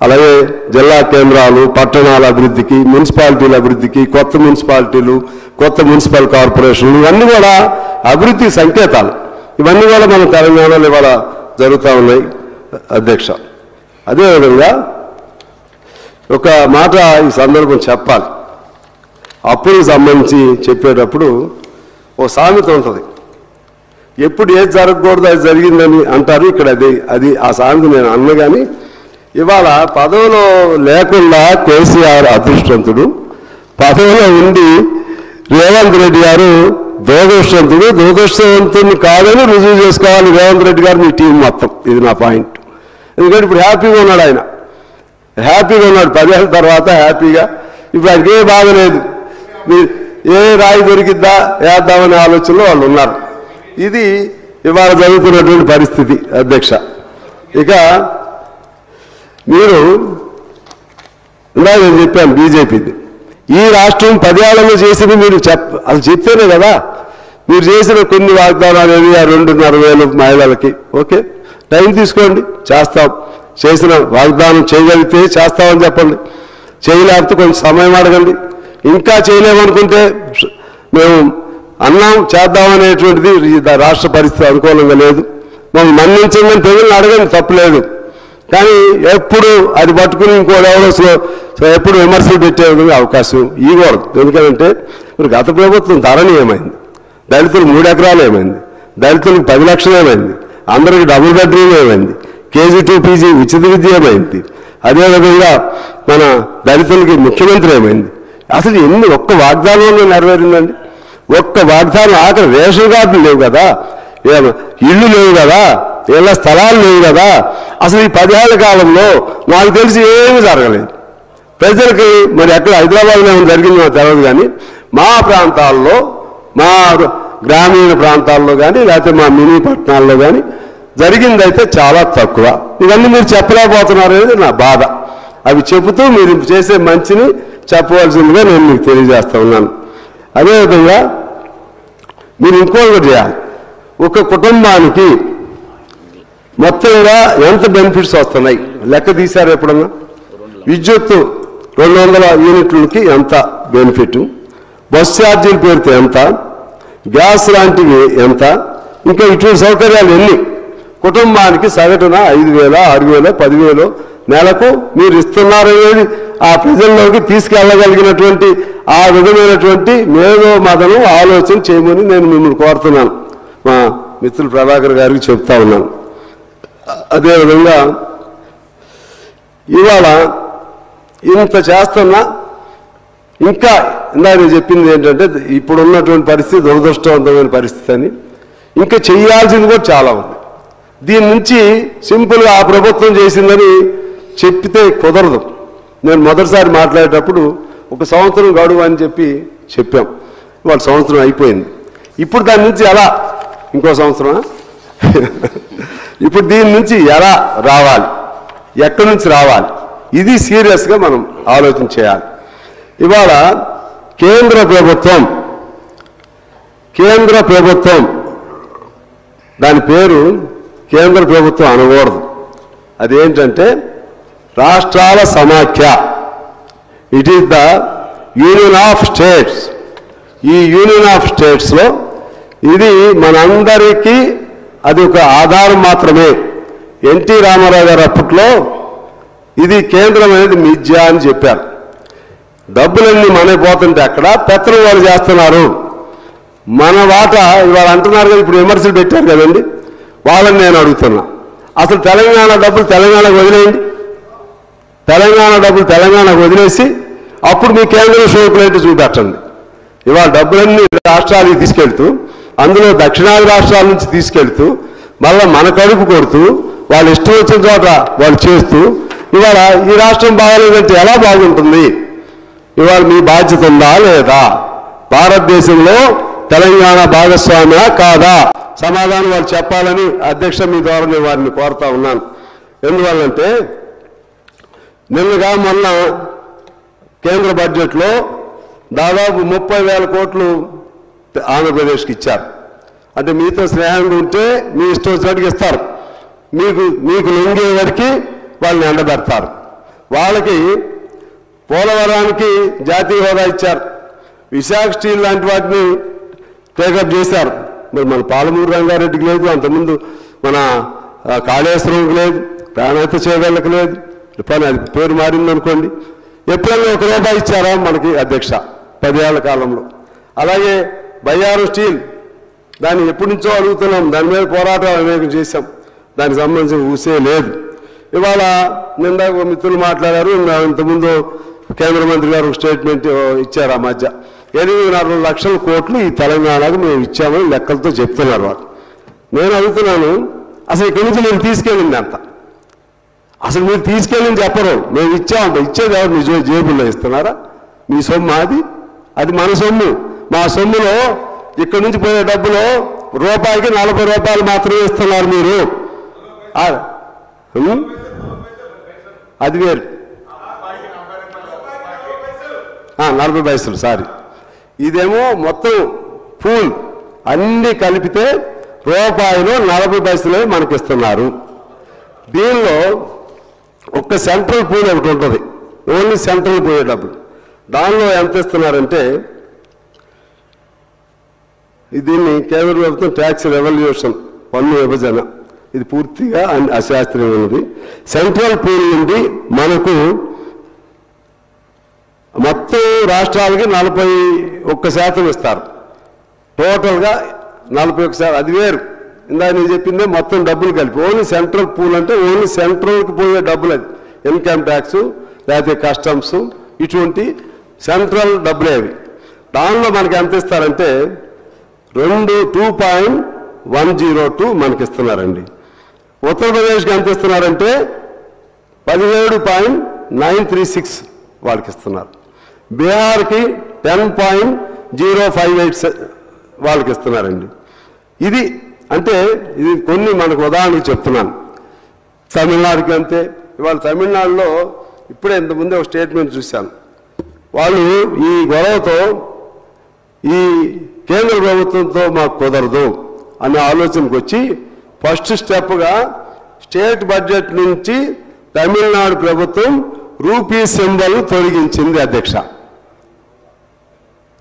అలాగే జిల్లా కేంద్రాలు, పట్టణాల అభివృద్ధికి, మున్సిపాలిటీల అభివృద్ధికి, కొత్త మున్సిపాలిటీలు, కొత్త మున్సిపల్ కార్పొరేషన్లు ఇవన్నీ కూడా అభివృద్ధి సంకేతాలు. ఇవన్నీ కూడా మన తెలంగాణలో ఇవాళ జరుగుతూ ఉన్నాయి అధ్యక్ష. అదేవిధంగా ఒక మాట ఈ సందర్భం చెప్పాలి. అప్పులకు సంబంధించి చెప్పేటప్పుడు ఓ సామెత ఉంటుంది, ఎప్పుడు ఏది జరగకూడదు అది జరిగిందని అంటారు. ఇక్కడ అది ఆ సామెత నేను అన్న కానీ ఇవాళ పదవిలో లేకుండా కేసీఆర్ అదృష్టవంతుడు, పదవిలో ఉండి రేవంత్ రెడ్డి గారు దురదృష్టవంతుని కాదని రుజువు చేసుకోవాలి రేవంత్ రెడ్డి గారు, మీ టీం మొత్తం. ఇది నా పాయింట్. ఎందుకంటే ఇప్పుడు హ్యాపీగా ఉన్నాడు, ఆయన హ్యాపీగా ఉన్నాడు. 10 ఏళ్ళ తర్వాత హ్యాపీగా. ఇప్పుడు ఆయనకి ఏ బాధ లేదు. ఏ రాయి దొరికిద్దా వేద్దామనే ఆలోచనలో వాళ్ళు ఉన్నారు. ఇది ఇవాళ జరుగుతున్నటువంటి పరిస్థితి అధ్యక్ష. ఇక మీరు ఇందాక నేను చెప్పాను బీజేపీది, ఈ రాష్ట్రం 10 ఏళ్లలో చేసింది మీరు అది చెప్తేనే కదా. మీరు చేసిన కొన్ని వాగ్దానాలు 2,500 మహిళలకి ఓకే, టైం తీసుకోండి, చేస్తాం. చేసిన వాగ్దానం చేయగలిగితే చేస్తామని చెప్పండి, చేయలేకపోతే కొంచెం సమయం అడగండి. ఇంకా చేయలేమనుకుంటే మేము అన్నాం చేద్దామనేటువంటిది రాష్ట్ర పరిస్థితి అనుకూలంగా లేదు, మేము మన్నించండి ప్రజలను అడగండి, తప్పులేదు. కానీ ఎప్పుడు అది పట్టుకుని ఇంకోటి ఎవరో ఎప్పుడు విమర్శలు పెట్టే అవకాశం ఇవ్వకూడదు. ఎందుకంటే ఇప్పుడు గత ప్రభుత్వం ధరణి ఏమైంది, దళితులకు 3 ఎకరాలు ఏమైంది, దళితులకు 10 లక్షలు ఏమైంది, అందరికి డబుల్ బెడ్రూమ్ ఏమైంది, KG to PG ఉచిత విద్య ఏమైంది, అదేవిధంగా మన దళితులకి ముఖ్యమంత్రి ఏమైంది. అసలు ఎన్ని ఒక్క వాగ్దానంలో నెరవేరిందండి? ఒక్క వాగ్దానం. ఆఖరి రేషన్ కార్డులు లేవు కదా, ఇళ్ళు లేవు కదా, ఇళ్ళ స్థలాలు లేవు కదా. అసలు ఈ 10 ఏళ్ల కాలంలో నాకు తెలిసి ఏమీ జరగలేదు ప్రజలకి. మరి ఎక్కడ హైదరాబాద్లో ఏమైనా జరిగింది నాకు తెలియదు, కానీ మా ప్రాంతాల్లో, మా గ్రామీణ ప్రాంతాల్లో కానీ లేకపోతే మా మినీ పట్టణాల్లో కానీ జరిగిందైతే చాలా తక్కువ. ఇవన్నీ మీరు చెప్పలేకపోతున్నారు అనేది నా బాధ. అవి చెబుతూ మీరు చేసే మంచిని చెప్పవలసిందిగా నేను మీకు తెలియజేస్తా ఉన్నాను. అదేవిధంగా మీరు ఇంకొకటి చేయాలి. ఒక కుటుంబానికి మొత్తంగా ఎంత బెనిఫిట్స్ వస్తున్నాయి లెక్క తీశారు ఎప్పుడన్నా? విద్యుత్తు 200 యూనిట్లకి ఎంత బెనిఫిట్, బస్ ఛార్జీల పేరుతో ఎంత, గ్యాస్ లాంటివి ఎంత, ఇంకా ఇటువంటి సౌకర్యాలు ఎన్ని కుటుంబానికి సగటున 5,000, 6,000, 10,000 నెలకు మీరు ఇస్తున్నారనేది ఆ ప్రజల్లోకి తీసుకెళ్ళగలిగినటువంటి ఆ విధమైనటువంటి మేధో మదనం ఆలోచన చేయమని నేను మిమ్మల్ని కోరుతున్నాను. మా మిత్రులు ప్రభాకర్ గారికి చెప్తా ఉన్నాను. అదేవిధంగా ఇవాళ ఇంత చేస్తున్నా ఇంకా ఇందాక నేను చెప్పింది ఏంటంటే ఇప్పుడు ఉన్నటువంటి పరిస్థితి దురదృష్టవంతమైన పరిస్థితి అని, ఇంకా చేయాల్సింది కూడా చాలా ఉంది. దీని నుంచి సింపుల్గా ఆ ప్రభుత్వం చేసిందని చెప్పితే కుదరదు. నేను మొదటిసారి మాట్లాడేటప్పుడు 1 సంవత్సరం గడువు అని చెప్పాం. వాళ్ళ సంవత్సరం అయిపోయింది. ఇప్పుడు దాని నుంచి ఎలా ఇంకో సంవత్సరం ఇప్పుడు దీని నుంచి ఎలా రావాలి, ఎక్కడి నుంచి రావాలి, ఇది సీరియస్గా మనం ఆలోచన చేయాలి. ఇవాళ కేంద్ర ప్రభుత్వం దాని పేరు కేంద్ర ప్రభుత్వం అనకూడదు. అదేంటంటే రాష్ట్రాల సమాఖ్య. It is the union of states. ఈ యూనియన్ ఆఫ్ స్టేట్స్లో ఇది మనందరికీ అది ఒక ఆధారం మాత్రమే. ఎన్టీ రామారావు గారు అప్పట్లో ఇది కేంద్రం అనేది మిథ్య అని చెప్పారు. డబ్బులన్నీ మనకి పోతుంటే అక్కడ పెత్తనం వాళ్ళు చేస్తున్నారు. మన వాటా ఇవాళ అంటున్నారు కదా, ఇప్పుడు విమర్శలు పెట్టారు కదండి, వాళ్ళని నేను అడుగుతున్నా. అసలు తెలంగాణ డబ్బులు తెలంగాణకు వదిలేయండి, తెలంగాణ డబ్బులు తెలంగాణకు వదిలేసి అప్పుడు మీ కేంద్రం షోకులైతే చూపెట్టండి. ఇవాళ డబ్బులన్నీ రాష్ట్రాలకు తీసుకెళ్తూ, అందులో దక్షిణాది రాష్ట్రాల నుంచి తీసుకెళ్తూ, మళ్ళీ మన కడుపు కొడుతూ, వాళ్ళు ఇష్టం వచ్చిన చోట వాళ్ళు చేస్తూ, ఇవాళ ఈ రాష్ట్రం బాగాలేదంటే ఎలా బాగుంటుంది? ఇవాళ మీ బాధ్యత ఉందా లేదా? భారతదేశంలో తెలంగాణ భాగస్వామ్య కాదా? సమాధానం వాళ్ళు చెప్పాలని అధ్యక్ష మీ ద్వారా నేను వారిని కోరుతా ఉన్నాను. ఎందువల్లంటే మొన్న కేంద్ర బడ్జెట్లో దాదాపు 30,000 కోట్లు ఆంధ్రప్రదేశ్కి ఇచ్చారు. అంటే మీతో స్నేహంగా ఉంటే మీ ఇష్టం వచ్చినట్టుగా ఇస్తారు, మీకు లొంగే వరకు వాళ్ళని ఎండబెడతారు. వాళ్ళకి పోలవరానికి జాతీయ హోదా ఇచ్చారు, విశాఖ స్టీల్ లాంటి వాటిని టేకప్ చేశారు. మరి మన పాలమూరు రంగారెడ్డికి లేదు, అంతకుముందు మన కాళేశ్వరంకి లేదు, ప్రాణాయత చేదళ్ళకి లేదు, అది పేరు మారిందనుకోండి. ఎప్పుడైనా ₹1 ఇచ్చారా మనకి అధ్యక్ష 10 ఏళ్ల కాలంలో? అలాగే బయ్యారం స్టీల్ దాన్ని ఎప్పటి నుంచో అడుగుతున్నాం, దాని మీద పోరాటం అనేకం చేశాం, దానికి సంబంధించిన ఊసే లేదు. ఇవాళ నిందాక మిత్రులు మాట్లాడారు, ఇంతకుముందు కేంద్ర మంత్రి గారు స్టేట్మెంట్ ఇచ్చారు ఆ మధ్య 8.5 లక్షల కోట్లు ఈ తెలంగాణకు మేము ఇచ్చామని లెక్కలతో చెప్తున్నారు వాళ్ళు. నేను అడుగుతున్నాను, అసలు ఇక్కడి నుంచి నేను తీసుకెళ్ళింది అంత, అసలు మీరు తీసుకెళ్ళింది చెప్పరు. మేము ఇచ్చామంట, ఇచ్చేది ఎవరు? నిజమే జేబుల్లో ఇస్తున్నారా? మీ సొమ్ము అది మన సొమ్ము. మా సొమ్ములో ఇక్కడి నుంచి పోయే డబ్బులో రూపాయికి 40 రూపాయలు మాత్రమే ఇస్తున్నారు మీరు. అది వేరు, 40 పైసలు, సారీ. ఇదేమో మొత్తం పూల్ అన్నీ కలిపితే రూపాయలు 40 పైసలే మనకిస్తున్నారు. దీనిలో ఒక్క సెంట్రల్ పూల్ ఒకటి ఉంటుంది, ఓన్లీ సెంట్రల్ పోయే డబ్బులు. దానిలో ఎంత ఇస్తున్నారంటే, దీన్ని కేంద్ర ప్రభుత్వం ట్యాక్స్ రెవల్యూషన్, పన్ను విభజన, ఇది పూర్తిగా అశాస్త్రీయమైనది. సెంట్రల్ పూల్ నుండి మనకు మొత్తం రాష్ట్రాలకి 41% ఇస్తారు, టోటల్గా 41%. అది వేరు, ఇందాక నేను చెప్పిందే మొత్తం డబ్బులు కలిపి. ఓన్లీ సెంట్రల్ పూల్ అంటే ఓన్లీ సెంట్రల్కి పోయే డబ్బులు, అది ఇన్కమ్ ట్యాక్స్ లేకపోతే కస్టమ్స్, ఇటువంటి సెంట్రల్ డబ్బులే అవి. దానిలో మనకి ఎంత ఇస్తారంటే 2.102 మనకి ఇస్తున్నారండి. ఉత్తరప్రదేశ్కి ఎంత ఇస్తున్నారంటే 17.936 వాళ్ళకి ఇస్తున్నారు. బీహార్కి 10.058 వాళ్ళకి ఇస్తున్నారండి. ఇది అంటే ఇది కొన్ని మనకు ఉదాహరణకు చెప్తున్నాను. తమిళనాడుకి అంతే. ఇవాళ తమిళనాడులో ఇప్పుడే ఇంతకుముందే ఒక స్టేట్మెంట్ చూశాను. వాళ్ళు ఈ గొడవతో ఈ కేంద్ర ప్రభుత్వంతో మాకు కుదరదు అనే ఆలోచనకు వచ్చి ఫస్ట్ స్టెప్గా స్టేట్ బడ్జెట్ నుంచి తమిళనాడు ప్రభుత్వం రూపీ సింబల్ తొలగించింది అధ్యక్ష.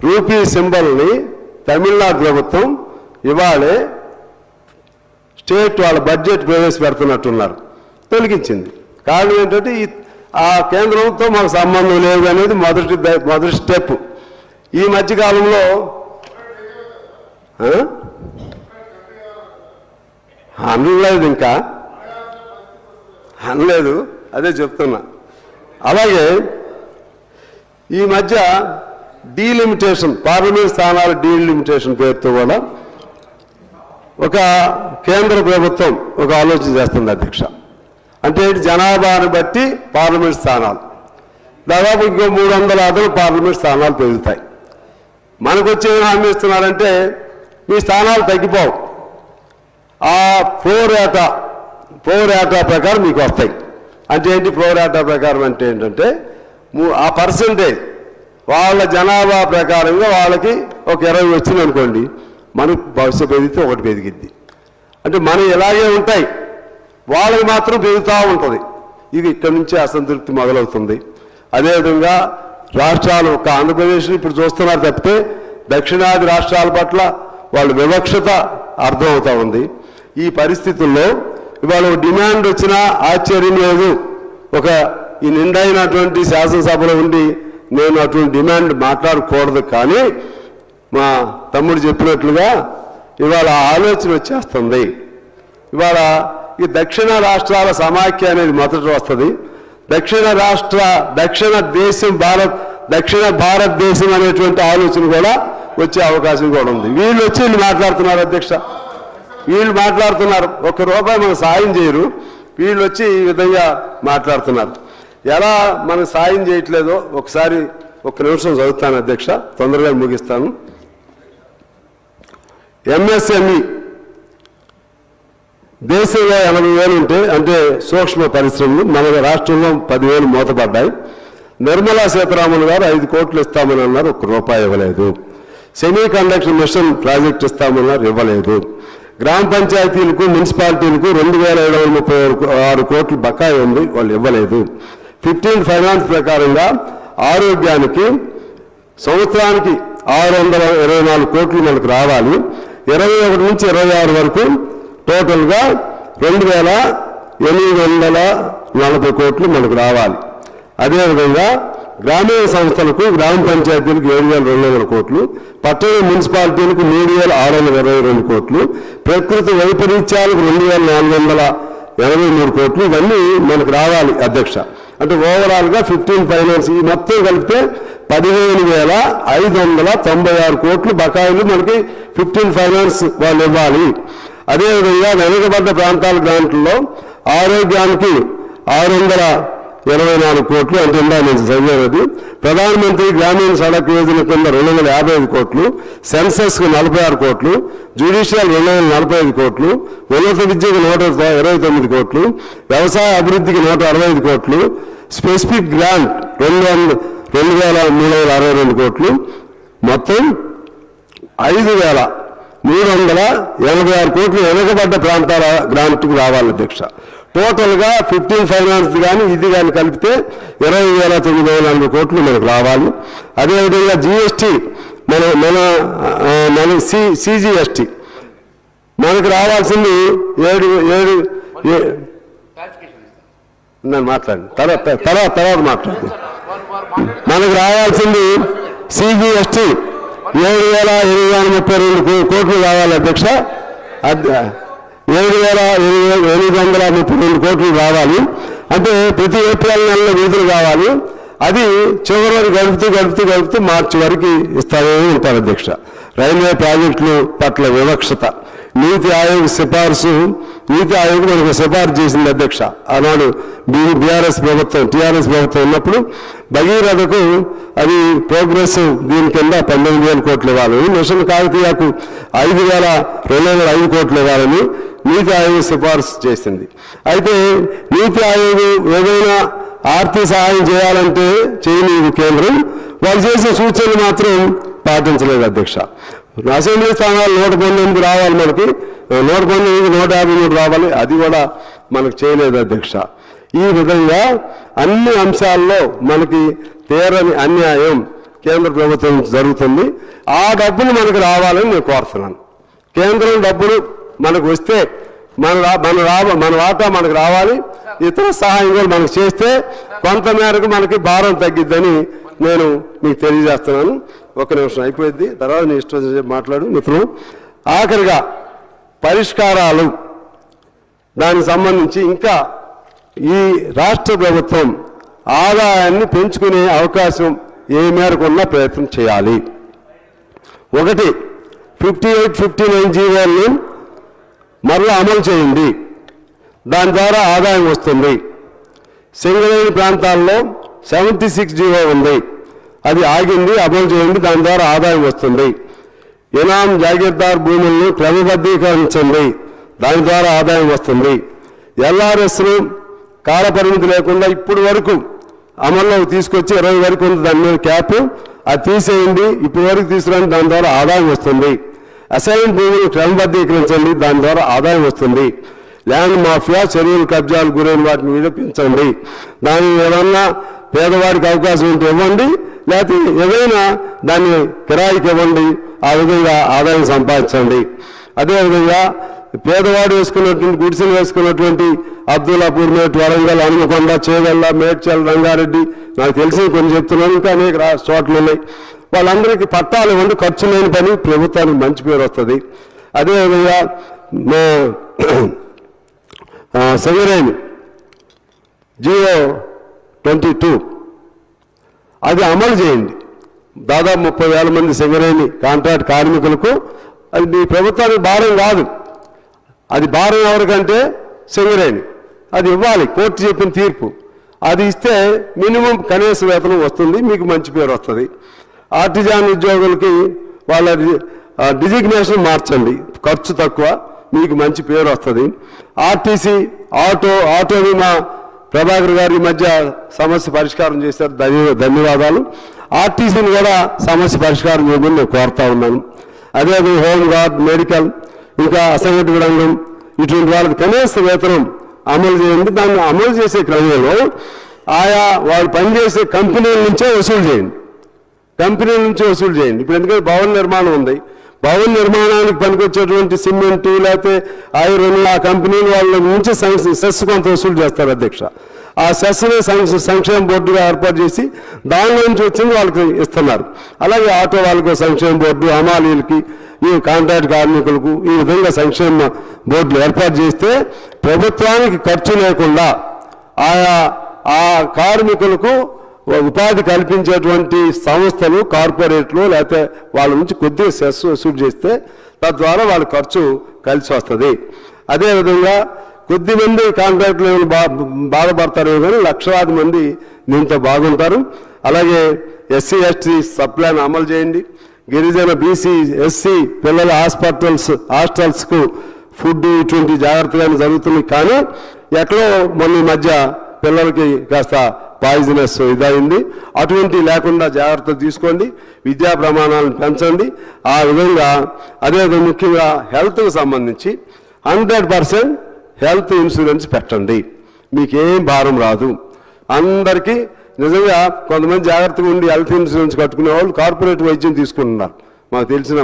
రూపీ సింబల్ని తమిళనాడు ప్రభుత్వం ఇవాళే స్టేట్ వాళ్ళ బడ్జెట్ ప్రవేశపెడుతున్నట్టున్నారు, తొలగించింది. కారణం ఏంటంటే ఆ కేంద్రంతో మాకు సంబంధం లేదు అనేది మొదటి స్టెప్. ఈ మధ్యకాలంలో అనలేదు, ఇంకా అనలేదు, అదే చెప్తున్నా. అలాగే ఈ మధ్య డీలిమిటేషన్, పార్లమెంట్ స్థానాల డీలిమిటేషన్ పేరుతో కూడా ఒక కేంద్ర ప్రభుత్వం ఒక ఆలోచన చేస్తుంది అధ్యక్ష. అంటే జనాభాను బట్టి పార్లమెంట్ స్థానాలు దాదాపు ఇంకో 300 అదనపు పార్లమెంట్ స్థానాలు పెరుగుతాయి. మనకు వచ్చే హామీ ఇస్తున్నారంటే మీ స్థానాలు తగ్గిపోవు, ఆ ప్రోరేటా ప్రకారం మీకు వస్తాయి. అంటే ఏంటి ప్రోరేటా ప్రకారం అంటే ఏంటంటే ఆ పర్సంటేజ్ వాళ్ళ జనాభా ప్రకారంగా వాళ్ళకి ఒక 20 వచ్చింది అనుకోండి, మనకు భవిష్యత్తు పెరిగితే 1 పెరిగిద్ది. అంటే మనం ఇలాగే ఉంటాయి, వాళ్ళకి మాత్రం పెరుగుతూ ఉంటుంది. ఇది ఇక్కడి నుంచే అసంతృప్తి మొదలవుతుంది. అదేవిధంగా రాష్ట్రాలు ఒక ఆంధ్రప్రదేశ్ ఇప్పుడు చూస్తున్నారు తప్పితే దక్షిణాది రాష్ట్రాల పట్ల వాళ్ళు వివక్షత అర్థమవుతూ ఉంది. ఈ పరిస్థితుల్లో ఇవాళ డిమాండ్ వచ్చినా ఆశ్చర్యం లేదు. ఈ నిండైనటువంటి శాసనసభలో ఉండి నేను అటువంటి డిమాండ్ మాట్లాడకూడదు, కానీ మా తమ్ముడు చెప్పినట్లుగా ఇవాళ ఆలోచన వచ్చేస్తుంది. ఇవాళ ఈ దక్షిణ రాష్ట్రాల సమాఖ్య అనేది మొదట వస్తుంది. దక్షిణ భారతదేశం అనేటువంటి ఆలోచన కూడా వచ్చే అవకాశం కూడా ఉంది. వీళ్ళు వచ్చి మాట్లాడుతున్నారు అధ్యక్ష, వీళ్ళు మాట్లాడుతున్నారు, ₹1 మనకు సాయం చేయరు, వీళ్ళు వచ్చి ఈ విధంగా మాట్లాడుతున్నారు. ఎలా మనకు సాయం చేయట్లేదో ఒకసారి 1 నిమిషం చదువుతాను అధ్యక్ష, తొందరగా ముగిస్తాను. ఎంఎస్ఎంఈ దేశంలో 80,000 ఉంటే, అంటే సూక్ష్మ పరిశ్రమలు మన రాష్ట్రంలో 10,000 మూతపడ్డాయి. నిర్మలా సీతారామన్ గారు 5 కోట్లు ఇస్తామని అన్నారు, ₹1 ఇవ్వలేదు. సెమీ కండక్టర్ మిషన్ ప్రాజెక్ట్ ఇస్తామన్నారు, ఇవ్వలేదు. గ్రామ పంచాయతీలకు మున్సిపాలిటీలకు 2,736 కోట్లు బకాయి ఉంది, వాళ్ళు ఇవ్వలేదు. 15 ఫైనాన్స్ ప్రకారంగా ఆరోగ్యానికి సంవత్సరానికి 624 కోట్లు మనకు రావాలి. 21 నుంచి 26 వరకు టోటల్గా 2,840 కోట్లు మనకు రావాలి. అదేవిధంగా గ్రామీణ సంస్థలకు గ్రామ పంచాయతీలకు 7,200 కోట్లు, పట్టణ మున్సిపాలిటీలకు 3,622 కోట్లు, ప్రకృతి వైపరీత్యాలకు 2,400 83 కోట్లు ఇవన్నీ మనకు రావాలి అధ్యక్ష. అంటే ఓవరాల్గా 15 ఫైనాన్స్ ఈ మొత్తం కలిపితే 15,596 కోట్లు బకాయిలు మనకి 15 ఫైనాన్స్ వాళ్ళు ఇవ్వాలి. అదేవిధంగా వెనుకబడ్డ ప్రాంతాల గ్రాంట్లలో ఆరోగ్యానికి 624 కోట్లు అంటే నేను చదివేది. ప్రధానమంత్రి గ్రామీణ సడక్ యోజన కింద 255 కోట్లు, సెన్సస్కు 46 కోట్లు, జ్యుడిషియల్ 245 కోట్లు, ఉన్నత విద్యకు 129 కోట్లు, వ్యవసాయ అభివృద్ధికి 165 కోట్లు, స్పెసిఫిక్ గ్రాంట్ 2,362 కోట్లు, మొత్తం 5,386 కోట్లు వెనుకబడ్డ ప్రాంతాల గ్రాంట్కు రావాలి అధ్యక్ష. టోటల్గా 15 ఫైనాన్స్ కానీ ఇది కానీ కలిపితే 20,940 కోట్లు మనకు రావాలి. అదేవిధంగా జిఎస్టీ మన సిజిఎస్టీ మనకు రావాల్సింది 7 నేను మాట్లాడండి తర్వాత మాట్లాడు. మనకు రావాల్సింది సిజిఎస్టీ 7,832 కోట్లు రావాలి అధ్యక్ష. 7,832 కోట్లు రావాలి. అంటే ప్రతి ఏప్రిల్ నెలలో విడుదల కావాలి. అది చివరి వరకు గడుపుతూ మార్చి వరకు ఇస్తానే ఉంటారు అధ్యక్ష. రైల్వే ప్రాజెక్టుల పట్ల వివక్షత, నీతి ఆయోగ్ సిఫార్సు, నీతి ఆయోగ్ మనకు సిఫార్సు చేసింది అధ్యక్ష. ఆనాడు టీఆర్ఎస్ ప్రభుత్వం ఉన్నప్పుడు భగీరథకు అది ప్రోగ్రెస్ దీని కింద 19,000 కోట్లు ఇవ్వాలని, మిషన్ కాకతీయకు 5,205 కోట్లు ఇవ్వాలని నీతి ఆయోగ్ సిఫార్సు చేసింది. అయితే నీతి ఆయోగ్ ఏదైనా ఆర్థిక సహాయం చేయాలంటే చేయలేదు కేంద్రం, వాళ్ళు చేసే సూచనలు మాత్రం పాటించలేదు అధ్యక్ష. అసెంబ్లీ స్థానాలు 119 రావాలి, మనకి 119 153 రావాలి, అది కూడా మనకు చేయలేదు అధ్యక్ష. ఈ విధంగా అన్ని అంశాల్లో మనకి తీరని అన్యాయం కేంద్ర ప్రభుత్వం జరుగుతుంది. ఆ డబ్బులు మనకు రావాలని నేను కోరుతున్నాను. కేంద్రం డబ్బులు మనకు వస్తే మన వాటా మనకు రావాలి. ఇతర సహాయం కూడా మనకు చేస్తే కొంత మేరకు మనకి భారం తగ్గిద్దని నేను మీకు తెలియజేస్తున్నాను. ఒక నిమిషం అయిపోయింది, తర్వాత నీ ఇష్టం మాట్లాడు మిత్రులు. ఆఖరిగా పరిష్కారాలు దానికి సంబంధించి ఇంకా ఈ రాష్ట్ర ప్రభుత్వం ఆదాయాన్ని పెంచుకునే అవకాశం ఏ మేరకు ఉన్న ప్రయత్నం చేయాలి. ఒకటి 58, 59 జీవోల్ని మరలా అమలు చేయండి, దాని ద్వారా ఆదాయం వస్తుంది. సింగరేణి ప్రాంతాల్లో 76 జీవో ఉంది, అది ఆగింది, అమలు చేయండి, దాని ద్వారా ఆదాయం వస్తుంది. ఇనాం జాగీర్దార్ భూములను క్రమబద్ధీకరించండి, దాని ద్వారా ఆదాయం వస్తుంది. ఎల్ఆర్ఎస్ను కాలపరిమితి లేకుండా ఇప్పుడు వరకు అమల్లోకి తీసుకొచ్చి 20 వరకు ఉంది, దాని మీద క్యాప్, అది తీసేయండి, ఇప్పటి వరకు తీసుకురండి, దాని ద్వారా ఆదాయం వస్తుంది. అసైన్ భూములు క్రమబద్ధీకరించండి, దాని ద్వారా ఆదాయం వస్తుంది. ల్యాండ్ మాఫియా చర్యలు కబ్జాలు గురైన వాటిని విడిపించండి, దాని ఏమన్నా పేదవాడికి అవకాశం ఉంటే ఇవ్వండి, లేకపోతే ఏదైనా దాన్ని కిరాయికి ఇవ్వండి, ఆ విధంగా ఆదాయం సంపాదించండి. అదేవిధంగా పేదవాడు వేసుకున్నటువంటి గుడిసెలు వేసుకున్నటువంటి అబ్దుల్లాపూర్, మేట్, వరంగల్, హనుమకొండ, చేవెళ్ళ, మేడ్చల్, రంగారెడ్డి, నాకు తెలిసి కొన్ని చెప్తున్నాను, ఇంకా అనేక చోట్ల ఉన్నాయి. వాళ్ళందరికీ పట్టాలు ఇవ్వండి, ఖర్చు లేని పని, ప్రభుత్వానికి మంచి పేరు వస్తుంది. అదేవిధంగా సింగరేణి జీవో 22 అది అమలు చేయండి. దాదాపు 30,000 మంది సింగరేణి కాంట్రాక్ట్ కార్మికులకు అది మీ ప్రభుత్వానికి భారం కాదు, అది భారం ఎవరికంటే సింగరేణి, అది ఇవ్వాలి. కోర్టు చెప్పిన తీర్పు అది ఇస్తే మినిమం కనీస వేతనం వస్తుంది, మీకు మంచి పేరు వస్తుంది. ఆర్టిజాన్ ఉద్యోగులకి వాళ్ళ డిజిగ్నేషన్ మార్చండి, ఖర్చు తక్కువ, మీకు మంచి పేరు వస్తుంది. ఆర్టీసీ ఆటో బీమా ప్రభాకర్ గారి మధ్య సమస్య పరిష్కారం చేశారు, ధన్యవాదాలు. ఆర్టీసీని కూడా సమస్య పరిష్కారం చేయమని నేను కోరుతా ఉన్నాను. అదేవిధంగా హోమ్ గార్డ్, మెడికల్, ఇంకా అసంఘటిత రంగం ఇటువంటి వాళ్ళకి కనీస వేతనం అమలు చేయండి. దాన్ని అమలు చేసే క్రమంలో ఆయా వాళ్ళు పనిచేసే కంపెనీల నుంచే వసూలు చేయండి, ఇప్పుడు ఎందుకంటే భవన నిర్మాణం ఉంది, భవన నిర్మాణానికి పనికొచ్చేటువంటి సిమెంటు లేకపోతే ఐరన్ ఆ కంపెనీలు వాళ్ళ నుంచి సెస్ కొంత వసూలు చేస్తారు అధ్యక్ష. ఆ సెస్ని సంక్షేమ బోర్డుగా ఏర్పాటు చేసి దాని నుంచి వచ్చింది వాళ్ళకి ఇస్తున్నారు. అలాగే ఆటో వాళ్ళకు సంక్షేమ బోర్డు, హమాలీలకి ఈ కాంట్రాక్ట్ కార్మికులకు ఈ విధంగా సంక్షేమ బోర్డులు ఏర్పాటు చేస్తే ప్రభుత్వానికి ఖర్చు లేకుండా ఆ కార్మికులకు ఉపాధి కల్పించేటువంటి సంస్థలు, కార్పొరేట్లు లేకపోతే వాళ్ళ నుంచి కొద్దిగా సెస్ వసూలు చేస్తే తద్వారా వాళ్ళ ఖర్చు కలిసి వస్తుంది. అదేవిధంగా కొద్దిమంది కాంట్రాక్టులు బాధపడతారేమో కానీ లక్షలాది మంది దీంతో బాగుంటారు. అలాగే ఎస్సీ ఎస్టీ సప్లాన్ అమలు చేయండి. గిరిజన బీసీ ఎస్సీ పిల్లల హాస్టల్స్కు ఫుడ్ ఇటువంటి జాగ్రత్తగానే జరుగుతున్నాయి. కానీ ఎక్కడో మొన్న మధ్య పిల్లలకి కాస్త పాయిజనస్ ఇదైంది. అటువంటి లేకుండా జాగ్రత్తలు తీసుకోండి. విద్యా ప్రమాణాలను పెంచండి. ఆ విధంగా అదేవిధంగా ముఖ్యంగా హెల్త్కు సంబంధించి 100% హెల్త్ ఇన్సూరెన్స్ పెట్టండి. మీకేం భారం రాదు. అందరికీ నిజంగా కొంతమంది జాగ్రత్తగా ఉండి హెల్త్ ఇన్సూరెన్స్ కట్టుకునే వాళ్ళు కార్పొరేట్ వైద్యం తీసుకుంటున్నారు. మాకు తెలిసిన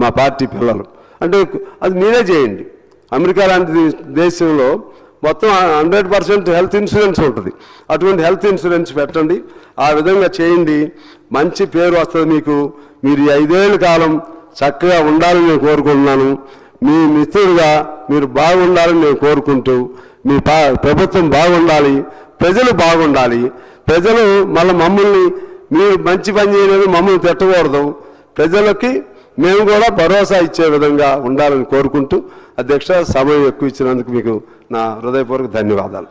మా పార్టీ పిల్లలు. అంటే అది మీరే చేయండి. అమెరికా లాంటి దేశంలో మొత్తం 100% హెల్త్ ఇన్సూరెన్స్ ఉంటుంది. అటువంటి హెల్త్ ఇన్సూరెన్స్ పెట్టండి. ఆ విధంగా చేయండి. మంచి పేరు వస్తుంది మీకు. మీరు 5 ఏళ్ళ కాలం చక్కగా ఉండాలని నేను కోరుకుంటున్నాను. మీ మిత్రుడిగా మీరు బాగుండాలని నేను కోరుకుంటూ, మీ ప్రభుత్వం బాగుండాలి, ప్రజలు బాగుండాలి. ప్రజలు మళ్ళీ మమ్మల్ని మీరు మంచి పని చేయలేదు మమ్మల్ని తిట్టకూడదు. ప్రజలకి మేము కూడా భరోసా ఇచ్చే విధంగా ఉండాలని కోరుకుంటూ, అధ్యక్ష సమయం ఎక్కువ ఇచ్చినందుకు మీకు నా హృదయపూర్వక ధన్యవాదాలు.